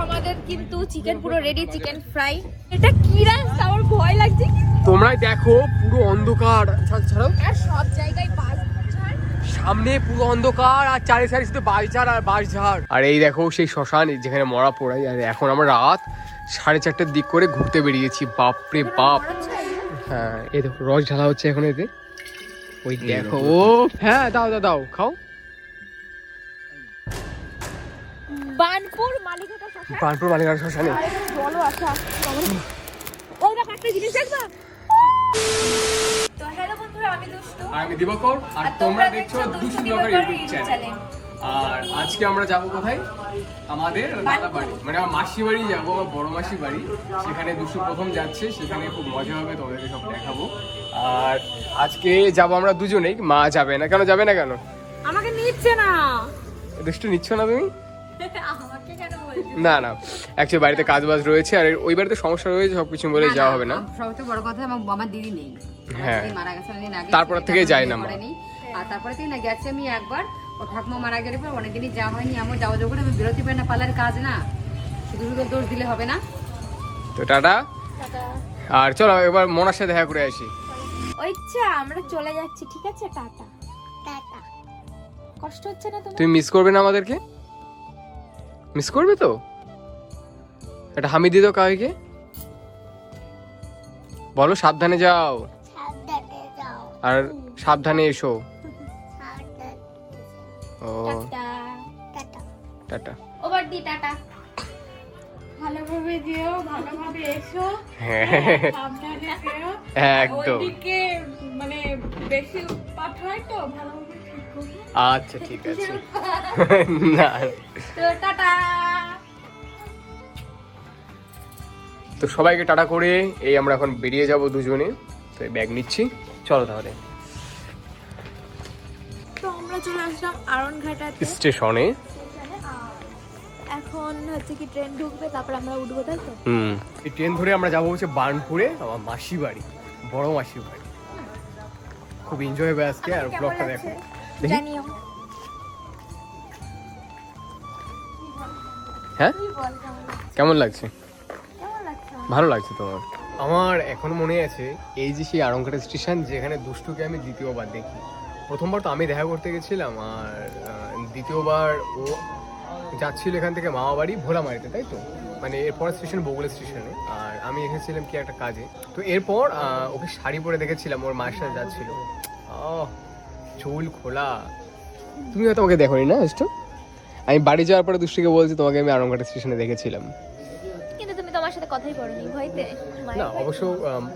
আমাদের কিন্তু চিকেন পুরো রেডি, চিকেন ফ্রাই। এটা কি রাস্তা, আমার ভয় লাগছে। তোমরাই দেখো পুরো অন্ধকার, ছাড়ো আর সব জায়গায় বাস ঝাড়, সামনে পুরো অন্ধকার আর চারি সারি শুধু বাঁশঝাড় আর বাঁশঝাড়। আর এই দেখো সেই শ্মশান যেখানে মরা পোড়াই। আর এখন আমরা রাত 4:30টার দিক করে ঘুরতে বেরিয়েছি। বাপরে বাপ। হ্যাঁ এই দেখো রস ঢালা হচ্ছে এখন এতে। ওই দেখো ও হ্যাঁ দাও দাও দাও খাও। বানপুর মালিকাটা শ্মশান। বানপুর মালিকার শ্মশানে বলো আচ্ছা ওই না একটা জিনিস দেখবা। তো হ্যালো বন্ধুরা, আমি দুষ্টু আর আমি দিবাকর আর তোমরা দেখছো দুষ্টু ব্লগার ইউটিউব চ্যানেল। আর আজকে আমরা যাব কোথায়? আমাদের দাদা বাড়ি, মানে আমার মাসি বাড়ি যাবো, আমার বড় মাসি বাড়ি। সেখানে দুষ্টু প্রথম যাচ্ছে, সেখানে খুব মজা হবে, তোমাদেরকে সব দেখাবো। আর আজকে যাবো আমরা দুজনেই, মা যাবে না। কেন যাবে না কেন? আমাকে নিচ্ছে না। দুষ্টু নিচ্ছ না তুমি? আমাকে কেন বলছো? না না অ্যাকচুয়ালি বাড়িতে কাজ বাজ রয়েছে, আর ওই বাড়িতে সমস্যা রয়েছে, সবকিছু বলে যাওয়া হবে না। সবচেয়ে বড় কথা আমার দিদি নেই। হ্যাঁ মারা গেছে অনেকদিন আগে, তারপর থেকে যাই না মা। আর তারপরে থেকে না গেছে আমি একবার। ও ঠাকুমা মারা গেলে পর অনেকদিনই যাওয়া হয়নি। আমার যাওয়া যাওয়া করে আমি বেরোতে পারি না, পালার কাজ না, শুধু শুধু দোষ দিলে হবে না। তো টাটা। আর চলো এবার মোনার সাথে দেখা করে আসি। আচ্ছা আমরা চলে যাচ্ছি, ঠিক আছে? Tata tata. কষ্ট হচ্ছে না তোমার? তুমি মিস করবে না আমাদেরকে? মিস করবে তো? এটা হামি দিয়ে দাও কাউকে, বলো সাবধানে যাও আর সাবধানে এসো। ও tata tata. Over the tata. ভালোভাবে যেও, ভালোভাবে এসো, সাবধানে যেও। একদম ওইদিকে মানে বেশি উৎপাত হয় তো, ভালোভাবে থেকো। আচ্ছা ঠিক আছে। না তো টাটা। তো সবাইকে টাটা করে এই আমরা এখন বেরিয়ে যাব দুজনে। তো এই ব্যাগ নিচ্ছি, চলো তাহলে। তো আমরা চলে আসলাম আরনঘাটাতে স্টেশনে। এখন হচ্ছে কি ট্রেন ঢুকবে, তারপর আমরা উঠবো, তাই তো? এই ট্রেন ধরে আমরা যাবো হচ্ছে বার্নপুরে, আমার মাসি বাড়ি, বড় মাসি বাড়ি। খুব এনজয় হবে আজকে। আর ব্লগটা দেখো, দেখি। জানিও। হ্যাঁ তুই বল কেমন লাগছে? কেমন লাগছে? কেমন লাগছে? ভালো লাগছে তোমার? আমার এখন মনে আছে এই যে সেই আরংঘাটা স্টেশন, যেখানে দুষ্টুকে আমি দ্বিতীয়বার দেখি। প্রথমবার তো আমি দেখা করতে গেছিলাম, আর দ্বিতীয়বার ও যাচ্ছিল এখান থেকে মামা বাড়ি ভোলামারিতে, তাই তো? মানে এরপর স্টেশন বগুড়া স্টেশনে, আর আমি এসেছিলাম কি একটা কাজে। তো এরপর ওকে শাড়ি পরে দেখেছিলাম, ওর মায়ের সাথে যাচ্ছিল। চুল খোলা। তুমি হয়তো ওকে দেখোনি না দুষ্টু? আমি বাড়ি যাওয়ার পরে দুষ্টুকে বলছি তোমাকে আমি আরংঘাটা স্টেশনে দেখেছিলাম। কিন্তু তুমি তো আমার সাথে কথাই বলোনি, ভয়তে। না অবশ্য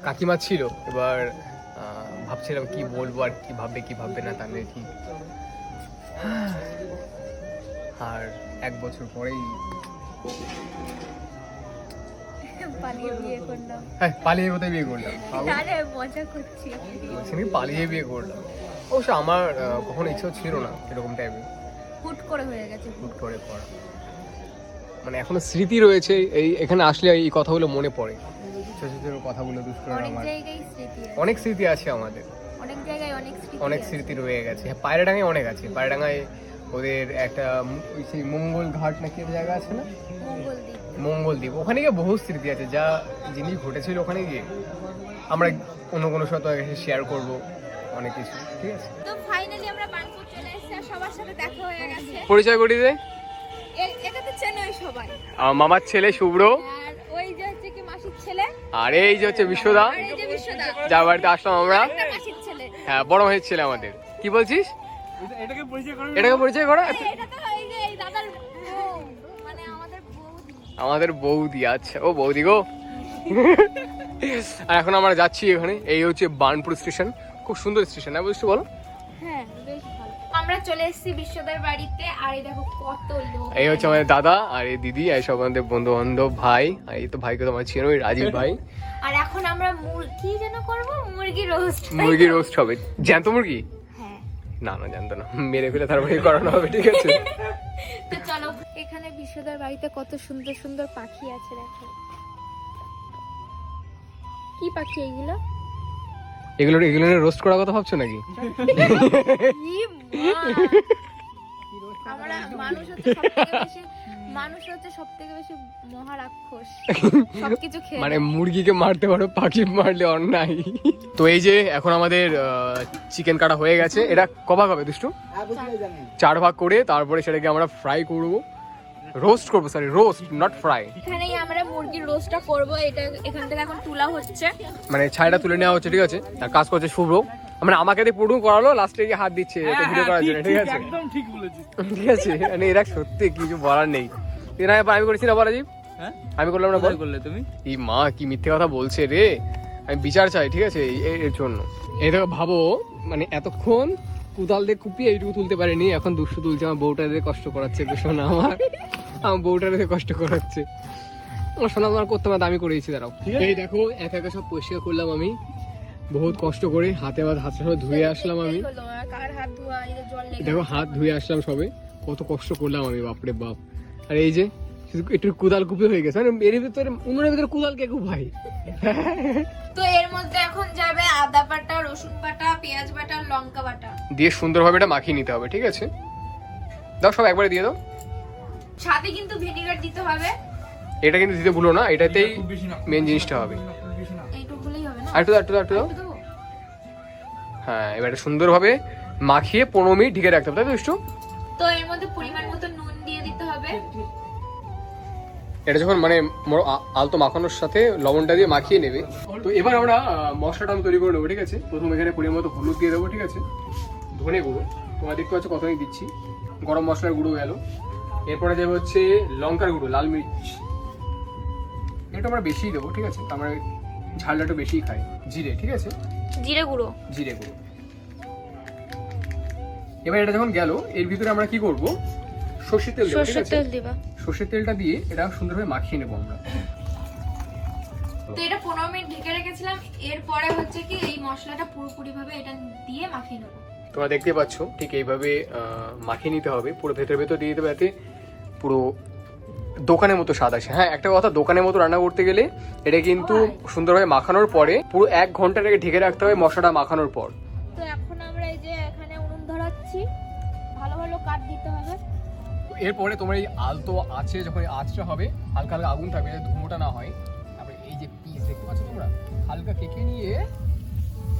কাকিমা ছিল, এবার ভাবছিলাম কি বলবো আর কি ভাববে না, তা নিয়ে ঠিক। আর 1 বছর পরেই পালিয়ে বিয়ে করলাম। হ্যাঁ পালিয়ে কোথায় বিয়ে করলাম? আরে মজা করছি। বলছি নাকি পালিয়ে বিয়ে করলাম। অবশ্য আমার কখনো ইচ্ছা ছিল না এরকম টাইপের, হুট করে হয়ে গেছে। হুট করে করা। মানে এখনো স্মৃতি রয়েছে, এই এখানে আসলে এই কথাগুলো মনে পড়ে, ছোট ছোট কথাগুলো দুষ্টুর অনেক আমার। জায়গায় স্মৃতি আছে। অনেক স্মৃতি আছে আমাদের, অনেক জায়গায় অনেক স্মৃতি অনেক আছে। স্মৃতি রয়ে গেছে। হ্যাঁ পায়রাডাঙ্গায় অনেক আছে। পায়রাডাঙ্গায় ওদের একটা ওই সেই মঙ্গল ঘাট নাকি জায়গা আছে না, মঙ্গলদ্বীপ। মঙ্গলদ্বীপ। ওখানে গিয়ে বহু স্মৃতি আছে, যা জিনিস ঘটেছিল ওখানে গিয়ে আমরা অন্য কোনো সাথে এসে শেয়ার করব অনেক কিছু। ঠিক আছে, তো ফাইনালি আমরা বানপুর চলে এসেছি, আর সবার সাথে দেখা হয়ে গেছে। পরিচয় করিয়ে দে। এটা তো চেনোই সবাই। আমার মামার ছেলে শুভ্র, আর ওই যে হচ্ছে কি মাসির ছেলে, আর এই যে হচ্ছে বিশ্বদা, আর এই যে বিশ্বদা, যার বাড়িতে আসলাম আমরা। একটা মাসির ছেলে। হ্যাঁ বড় ভাইয়ের ছেলে আমাদের। কি বলছিস? এটাকে পরিচয় করো। এটা তো এই যে এই দাদার বউ, মানে আমাদের বৌদি। আমাদের বৌদি। আচ্ছা ও বৌদি গো। আর এখন আমরা যাচ্ছি এখানে, এই হচ্ছে বার্নপুর স্টেশন। খুব সুন্দর স্টেশন, না বুঝতে বলো? হ্যাঁ বেশ ভালো। আমরা চলে এসেছি বিশ্বদার বাড়িতে, আর এই দেখো কত লোক। এই হচ্ছে আমাদের দাদা আর এই দিদি, আর সব আমাদের বন্ধু বান্ধব, ভাই। আর এই তো ভাইকে তোমার চেনো, রাজীব ভাই। আর এখন আমরা কি যেন করব, মুরগি রোস্ট। মুরগি রোস্ট হবে। জ্যান্ত মুরগি? হ্যাঁ। না না জানতো না, মেরে ফেলে তারপরে করানো হবে। ঠিক আছে তো চলো, এখানে বিশ্বদার বাড়িতে কত সুন্দর সুন্দর পাখি আছে, দেখো। কি পাখি এইগুলো? এগুলো রোস্ট করার কথা ভাবছো নাকি? কি মা! আমরা মানুষ হচ্ছে সবথেকে বেশি মহারাক্ষস, সবকিছু খেয়ে মানে মুরগিকে মারতে পারো, পাখি মারলে অন্যায়। তো এই যে এখন আমাদের চিকেন কাটা হয়ে গেছে। এটা কভাগ হবে দুষ্টু? 4 ভাগ করে তারপরে সেটাকে আমরা ফ্রাই করবো, রোস্ট করবো, সরি রোস্ট নট ফ্রাই। এখানেই আমরা মুরগির রোস্টটা করব। এটা এখান থেকে এখন তুলা হচ্ছে, মানে ছাইটা তুলে নেওয়া হচ্ছে, ঠিক আছে? তার কাজ করছে শুভ্র, মানে আমাকে দিয়ে পুরো করালো, লাস্টে গিয়ে হাত দিচ্ছে এটা ভিডিও করার জন্য, ঠিক আছে? একদম ঠিক বলেছিস। ঠিক আছে, মানে এরা সত্যি কিছু বলার নেই। এর আগে আমি করেছি না বলাজিব? হ্যাঁ আমি করলাম না, বল করলে তুমি। এই মা কি মিথ্যে কথা বলছে রে, আমি বিচার চাই, ঠিক আছে? এর জন্য এই দেখো, ভাবো মানে এতক্ষণ কুদাল দিয়ে কুপিয়ে এইটুকু তুলতে পারিনি, এখন দুষ্টু তুলছে। আমার বউটা দিয়ে কষ্ট করাচ্ছে শোনা, আমার বউটা দিয়ে কষ্ট করাচ্ছে। আমার শোনা আমার করতে পারে, আমি করেছি। দাঁড়াও, এই দেখো একা একা সব পরিষ্কার করলাম আমি বহুত কষ্ট করে, হাতে হাত সব ধুয়ে আসলাম আমি। কার হাত ধোয়া, এই যে জল লেগে দেখো হাত ধুয়ে আসলাম সবে, কত কষ্ট করলাম আমি, বাপরে বাপ। আর এই যে শুধু একটু কুদাল কুপি হয়ে গেছে, মানে এর ভিতরে উনুনের ভিতরে কুদাল কে কুপাই। তো এর মধ্যে এখন যাবে আদা বাটা, রসুন বাটা, পেঁয়াজ বাটা, লঙ্কা বাটা দিয়ে সুন্দরভাবে এটা মাখিয়ে নিতে হবে, ঠিক আছে? দাও সব একবারে দিয়ে দাও। সাথে কিন্তু ভিনেগার দিতে হবে। এটা কিন্তু দিতে ভুলো না, এটাতেই মেন জিনিসটা হবে। এইটুকুলেই হবে না? আর একটু দাও, একটু দাও, একটু দাও। হ্যাঁ, এবার এটা সুন্দরভাবে মাখিয়ে 15 মিনিট ঢেকে রাখতে হবে, তাই তো দুষ্টু? তো এর মধ্যে পরিমাণ মতো নুন দিয়ে দিতে হবে। এটা যখন মানে আলতো মাখানোর সাথে লবণটা দিয়ে মাখিয়ে নেবে। তো এবার আমরা মশলাটা আমি তৈরি করে নেবো, ঠিক আছে? প্রথম এখানে পরিমাণ মতো হলুদ দিয়ে দেবো, ঠিক আছে? ধনে গুঁড়ো, তোমরা দেখতে পাচ্ছ কত আমি দিচ্ছি। গরম মশলার গুঁড়ো গেল। এরপরে যাবে হচ্ছে লঙ্কার গুঁড়ো, লাল মির্চ, এটা আমরা বেশিই দেবো, ঠিক আছে? আমরা ঝালটা একটু বেশিই খাই। জিরে, ঠিক আছে? জিরে গুঁড়ো, জিরে গুঁড়ো। এবার এটা যখন গেল, এর ভিতরে আমরা কি করব? সর্ষের তেল দেব, ঠিক সরষের আছে? তেল দিবা। সর্ষের তেলটা দিয়ে এটা সুন্দরভাবে মাখিয়ে নেব আমরা। তো এটা 15 মিনিট ঢেকে রেখেছিলাম। এরপরে হচ্ছে কি এই মশলাটা পুরোপুরি ভাবে এটা দিয়ে মাখিয়ে নেব। তোমরা দেখতে পাচ্ছ ঠিক এইভাবে মাখিয়ে নিতে হবে, পুরো ভেতর দিয়ে দেবে, যাতে পুরো দোকানের মতো স্বাদ আসে। হ্যাঁ, একটা কথা, দোকানের মতো রান্না করতে গেলে এটা কিন্তু সুন্দরভাবে মাখানোর পরে পুরো 1 ঘন্টা এটাকে ঢেকে রাখতে হবে মশলাটা মাখানোর পর। তো এখন আমরা এই যে এখানে উনুন ধরাচ্ছি, ভালো ভালো কাট দিতে হবে। এরপরে তোমার এই আলতো আছে, যখন আঁচটা হবে হালকা হালকা আগুন থাকবে, যাতে ধুমোটা না হয়। তারপরে এই যে পিস দেখতে পাচ্ছ তোমরা, হালকা কেকে নিয়ে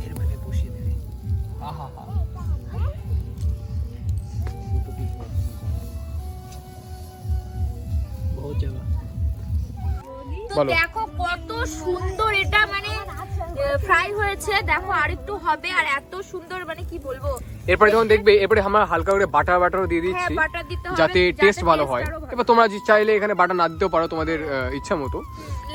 এর মধ্যে বসিয়ে দেবে। আহা হা, বহুত জায়গা। তো দেখো কত সুন্দর এটা, মানে ফ্রাই হয়েছে। দেখো আরেকটু হবে, আর এত সুন্দর, মানে কি বলবো। এরপরে যখন দেখবে, এরপরে আমরা হালকা করে বাটারও দিয়ে দিচ্ছি, হ্যাঁ, বাটার দিতে হবে যাতে টেস্ট ভালো taste হয়। আরো ভালো। এবার তোমরা চাইলে এখানে বাটার না দিতেও পারো, তোমাদের ইচ্ছা মতো।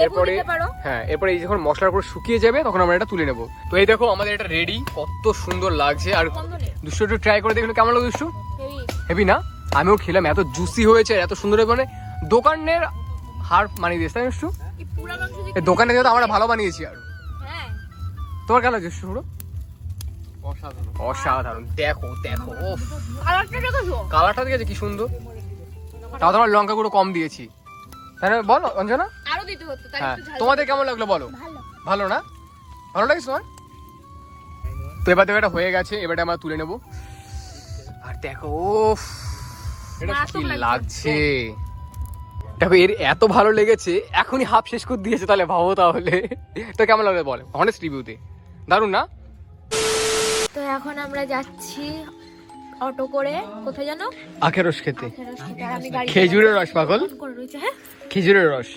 এরপরে দিতে পারো। হ্যাঁ, এরপরে এই যখন মশলার পুরো শুকিয়ে যাবে তখন আমরা এটা তুলে নেব। তো এই দেখো আমাদের এটা রেডি, কত সুন্দর লাগছে। আর গন্ধ নেই। দুষ্টু একটু ট্রাই করে দেখলো, কেমন লাগলো দুষ্টু? হেভি। হেভি না? আমিও খেলাম, এত জুসি হয়েছে, এত সুন্দর, মানে দোকানের হার মানিয়ে দিয়েছে, তাই দুষ্টু? এই পুরা মাংস দিয়ে এই দোকানে যেহেতু আমরা ভালো বানিয়েছি। আর হ্যাঁ, তোমার কেমন লাগছে দুষ্টু? অসাধারণ, অসাধারণ। দেখো দেখো, ওফ, কালারটা দেখো। কালারটা দেখেছে কি সুন্দর। তাও তোমার লঙ্কা গুঁড়ো কম দিয়েছি, তাই না? বলো অঞ্জনা। আরো দিতে হতো, তাই হ্যাঁ, একটু ঝাল। তোমাদের কেমন লাগলো বলো? ভালো। ভালো না? ভালো লাগছে তোমার? তো এবার দেখো এটা হয়ে গেছে, এবারে আমরা তুলে নেব। আর দেখো, উফ, এটা কি মারাত্মক লাগছে। দেখো এর এত ভালো লেগেছে, এখনই হাফ শেষ করে দিয়েছে, তাহলে ভাবো তাহলে। তো কেমন লাগলো বলো, অনেস্ট রিভিউতে। দারুণ না? তো এখন আমরা যাচ্ছি অটো করে, কোথায় জানো? আখের রস খেতে। রস খেতে। আর আমি গাড়ি খেজুরের রস পাগল, অন করে রয়েছে। হ্যাঁ, খেজুরের রস।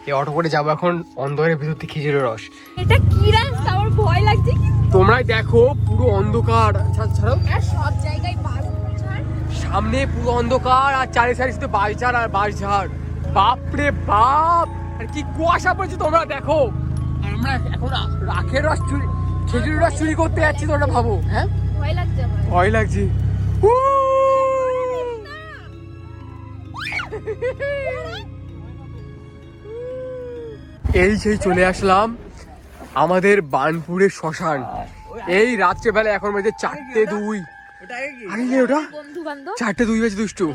এই অটো করে যাবো এখন অন্ধকারের ভিতর থেকে খেজুরের রস। এটা কি রাস্তা, আমার ভয় লাগছে। তোমরাই দেখো পুরো অন্ধকার, ছাড়াও আর সব জায়গায় বাস ছাড়। সামনে পুরো অন্ধকার, আর চারি সারি শুধু বাঁশঝাড় আর বাঁশঝাড়। বাপরে বাপ, আর কি কুয়াশা পড়েছে তোমরা দেখো। আর আমরা এখন আখের রস চুরি, খেজুরের রস চুরি করতে যাচ্ছি, তোমরা ভাবো। হ্যাঁ, ভয় লাগছে আমার। ভয় লাগছে। এই সেই চলে আসলাম আমাদের বার্নপুরের শ্মশান। এই রাত্রেবেলা এখন বাজে 4:02। আরে ওটা বন্ধু বান্ধব 4:02 বাজে দুষ্টু।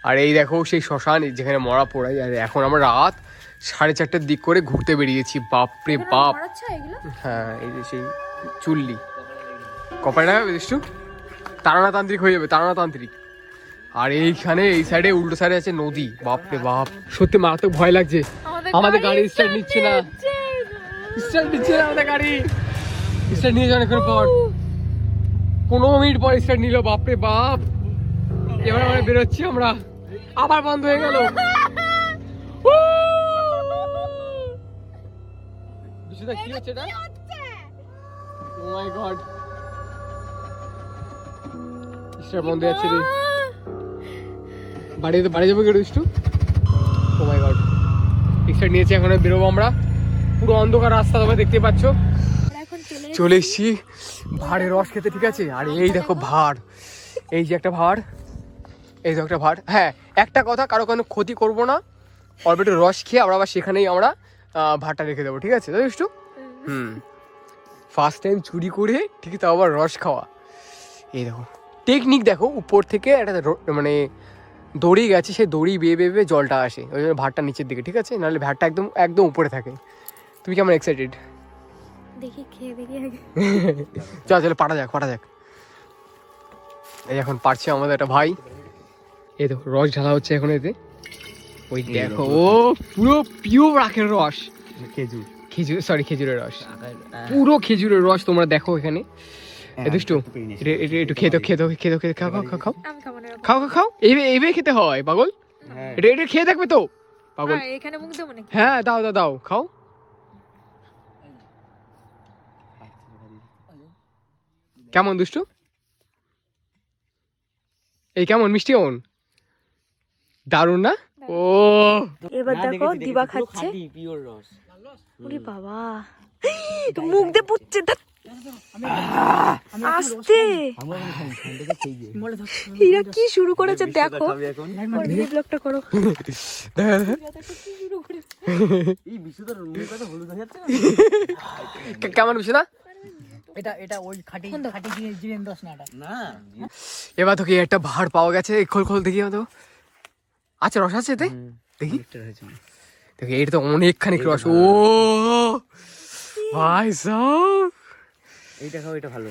আর এই দেখো সেই শ্মশান যেখানে মরা পোড়াই। আর এখন আমরা রাত 4:30টার দিক করে ঘুরতে বেরিয়েছি। বাপরে বাপ। আচ্ছা এগুলো হ্যাঁ, এই যে সেই চুল্লি কপায় না দুষ্টু, তারানাতান্ত্রিক হয়ে যাবে, তারানাতান্ত্রিক। আর এইখানে এই সাইডে উল্টো সাইডে আছে নদী। বাপরে বাপ, সত্যি মারাত্মক ভয় লাগছে। আমাদের গাড়ি স্টার্ট নিচ্ছে না, স্টার্ট নিচ্ছে না আমাদের গাড়ি। স্টার্ট নিয়ে যাওয়ার অনেকক্ষণ পর, 15 মিনিট পর স্টার্ট নিল। বাপরে বাপ, এবার আমরা বেরোচ্ছি, আমরা আবার বন্ধ হয়ে গেল। বিশুদা কি হচ্ছে এটা? ও মাই গড, স্টার্ট বন্ধ আছে রে। বাড়ি যাবো কি দুষ্টু? ও মাই গড, স্টার্ট নিয়েছে, এখন বেরোবো আমরা। পুরো অন্ধকার রাস্তা, তোমরা দেখতে পাচ্ছ। চলে এসছি ভাড়ের রস খেতে, ঠিক আছে? আর এই দেখো ভাড়, এই যে একটা ভাড়, এই যে একটা ভাড়। হ্যাঁ, একটা কথা, কারো কোনো ক্ষতি করবো না, অল্প একটু রস খেয়ে আমরা আবার সেখানেই আমরা ভাড়টা রেখে দেবো, ঠিক আছে একটু? ফার্স্ট টাইম চুরি করে ঠিক তাও আবার রস খাওয়া। এই দেখো টেকনিক, দেখো উপর থেকে একটা মানে দড়ি গেছে, সেই দড়ি বেয়ে বেয়ে জলটা আসে, ওই জন্য ভাড়টা নিচের দিকে, ঠিক আছে? নাহলে ভাড়টা একদম একদম উপরে থাকে। তুমি কেমন এক্সাইটেড? দেখি খেয়ে দেখি আগে। চল পাঠা যাক। এই এখন পারছে আমাদের একটা ভাই। এই দেখো রস ঢালা হচ্ছে এখন এতে। ওই দেখো, ও পুরো পিওর আখের রস, খেজুরের রস, পুরো খেজুরের রস। তোমরা দেখো এখানে দুষ্টু, একটু খেতে খাও। এইভাবে খেতে হয় পাগল, এটা খেয়ে থাকবে তো পাগল। এখানে মুখ দেবো নাকি? হ্যাঁ দাও খাও। কেমন দুষ্টু? এই কেমন মিষ্টি, কেমন? দারুণ না? ও এবার দেখো দিবা খাচ্ছে। ওরে বাবা, মুখ দিয়ে পুচ্ছে, আস্তে। এরা কি শুরু করেছে দেখো, ব্লগটা করো। কেমন বুঝছো না? এটা ওই খাঁটি জিরেন দশ না। এবার তো কি একটা ভাড় পাওয়া গেছে, খোল দেখি তো। আচ্ছা রস আছে এতে, দেখি দেখি, এটা তো অনেকখানি রস। ও ভাই সাব, এইটা খাও, এটা ভালো।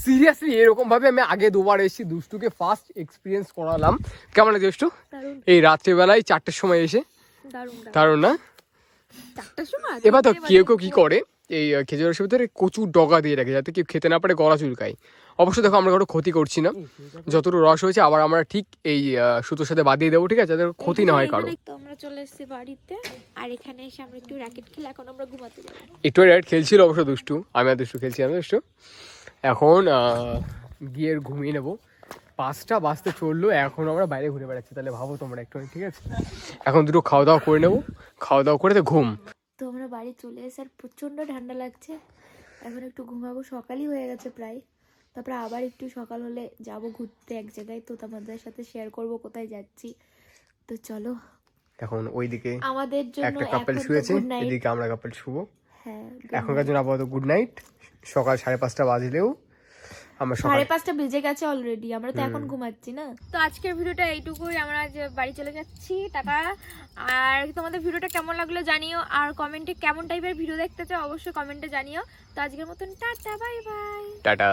সিরিয়াসলি এরকম ভাবে আমি আগে 2বার এসেছি, দুষ্টুকে ফার্স্ট এক্সপিরিয়েন্স করালাম। কেমন লাগে দুষ্টু? এই রাত্রিবেলায় 4টের সময় এসে, দারুণ না? এবার তো কেউ কি করে, এই খেজুর রসের ভিতরে কচুর ডগা দিয়ে রাখে, যাতে কেউ খেতে না পারে, গলা চুলকায়। অবশ্য দেখো আমরা কোনো ক্ষতি করছি না, যতটুকু রস হয়েছে আবার আমরা ঠিক এই সুতোর সাথে বাঁধিয়ে দেবো, ঠিক আছে? যাতে ক্ষতি না হয় কারো। তো আমরা চলে এসেছি বাড়িতে, আর এখানে এসে আমরা একটু র্যাকেট খেলে এখন আমরা ঘুমাতে যাবো। একটু র্যাকেট খেলছিল অবশ্য দুষ্টু, আমি আর দুষ্টু খেলছিলাম। দুষ্টু এখন গিয়ে ঘুমিয়ে নেবো। 5টা বাজতে চললো, এখন আমরা বাইরে ঘুরে বেড়াচ্ছি। তাহলে ভাবো তোমরা একটু, ঠিক আছে? এখন দুটো খাওয়া দাওয়া করে নেবো, খাওয়া দাওয়া করে তো ঘুম। তো আমরা বাড়ি চলে এসে আর প্রচণ্ড ঠান্ডা লাগছে, এখন একটু ঘুমাবো। সকালই হয়ে গেছে প্রায়, তারপরে আবার একটু সকাল হলে যাব ঘুরতে এক জায়গায়, তো তোমাদের সাথে শেয়ার করব কোথায় যাচ্ছি। তো চলো, এখন ওইদিকে আমাদের জন্য একটা কাপল শুয়েছে, এদিকে আমরা কাপল শুবো। হ্যাঁ, এখনকার জন্য আপাতত গুড নাইট। সকাল 5:30 বাজলেও আমরা 5:30 বেজে গেছে অলরেডি, আমরা তো এখন ঘুমাচ্ছি না। তো আজকের ভিডিওটা এইটুকুই, আমরা আজ বাড়ি চলে যাচ্ছি, টাটা। আর তোমাদের ভিডিওটা কেমন লাগলো জানিও, আর কমেন্টে কেমন টাইপের ভিডিও দেখতে চাও অবশ্যই কমেন্টে জানিও। তো আজকের মতন টাটা, বাই বাই, টাটা।